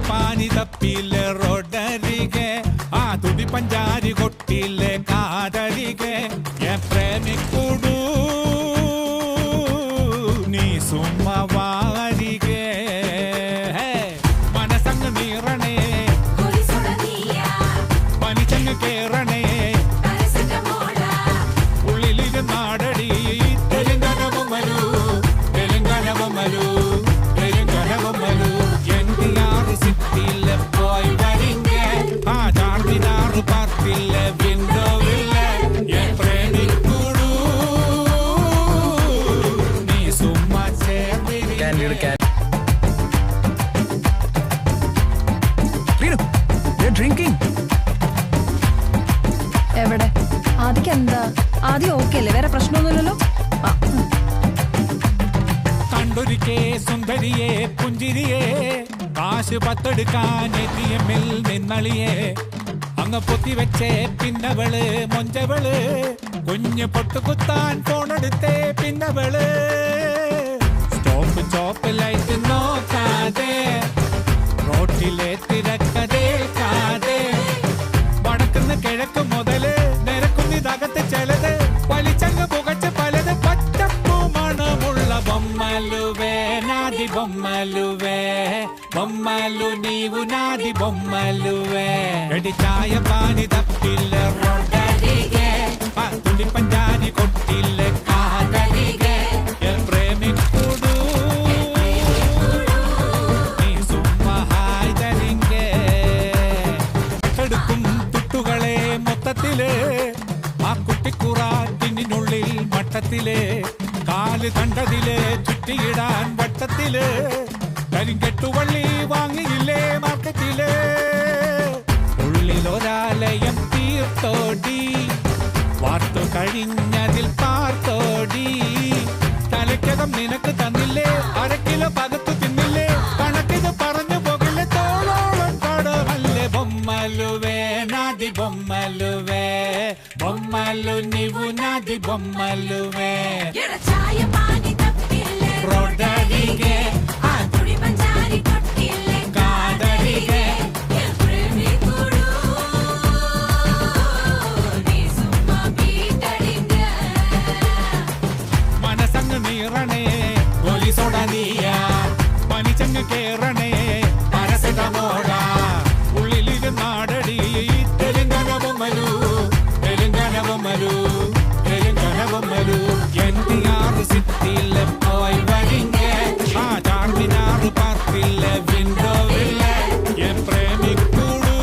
പാനി തപ്പിലെ റോഡരികെ ആ തുടി പഞ്ചാരി കൊട്ടിലെ കാതരികെ പ്രേമിക്കൂടൂ നീ സുമ്മവാരികെ മനസങ്ങ് നീറണേ പനിച്ചങ്ങ് കേറണേ ഉള്ളിലിരുന്നാടടി തെലുങ്കനവുമലു തെലുങ്കനവുമലു തെലുങ്കനവുമലു എൻഡിആർ സിറ്റിയിലെ പോയി വരിങ്ങ ആ ചാർമിനാർ പാർക്കിലെ വിൻഡോവിലെ പ്രേമിക്കൂടൂ നീ സുമ്മ ചേർന്നിരിക്കെ എവിടെ ആദ്യം എന്താ ആദ്യം ഓക്കെ അല്ലേ വേറെ പ്രശ്നമൊന്നുമില്ലല്ലോ കണ്ടൊരിക്കേ സുന്ദരിയെ പുഞ്ചിരിയെ കാശ് പത്തെടുക്കാൻ ATM-ൽ നിന്നളിയെ അങ്ങ് പൊത്തിവെച്ചേ പിന്നവള് മൊഞ്ചവള് കുഞ്ഞ് പൊട്ടുകുത്താൻ ഫോണെടുത്തേ പിന്നവള് സ്റ്റോപ്പ് ലൈറ്റ് നോക്കാതെ റോട്ടിലെ തിരക്കതേൽക്കാതെ വടക്കുന്ന് കിഴക്ക് മുതല് നിരക്കുന്നിതകത്ത് ചിലത് വലിച്ചങ്ങ് പുകച്ച് പലത് പച്ചപ്പൂ മണമുള്ള ബൊമ്മലുവേ നാദി ബൊമ്മലുവേ ബൊമ്മലു നീവു നാദി ബൊമ്മലുവേ ചായ പാനി തപ്പില്ല റോഡരികെ തുടി പഞ്ചാരി കൊട്ടില്ല കാതരികെ പ്രേമിക്കൂടൂ നീ സുമ്മഹായ് തരിങ്കെ എടുക്കും തുട്ടുകളെ മൊത്തത്തില് ആ കുട്ടിക്കുറാറ്റിനുള്ളിൽ മട്ടത്തില് കാല് കണ്ടതില് ചുറ്റിയിടാൻ വട്ടത്തില് കരിങ്കെട്ടുവള്ളി വാങ്ങിയില്ലേ മാർക്കറ്റില് ഉള്ളിലൊരാലയം തീർത്തോടി വാർത്തു കഴിഞ്ഞതിൽ പാർത്തോടി തലയ്ക്കകം നിനക്ക് തന്നില്ലേ അരക്കിലോ പകത്തു തിന്നില്ലേ കണക്കിത് പറഞ്ഞു പോകില്ലേ തോളോളം കടമല്ലേ ബൊമ്മലുവേ നാദി ബൊമ്മലുവേ బొమ్మలు నీవు నాది బొమ్మలువే రోడ్డరిగే కాదరిగే മനസങ്ങ് നീറണേ പോലീസോടീയ പനിച്ചങ്ങ് കേറണേ പാരസെറ്റമോള ഉള്ളിലിരുന്നാടടി തെലുങ്കനവുമലു തെലുങ്കനവുമലു തെലുങ്കനവുമലു എൻഡിആർ സിറ്റിയിലെ പോയി വരിങ്ങ ആ ചാർമിനാർ പാർക്കിലെ വിൻഡോവിലെ പ്രേമിക്കൂടൂ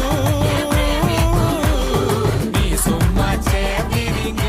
നീ സുമ്മ ചേർന്നിരിങ്ങ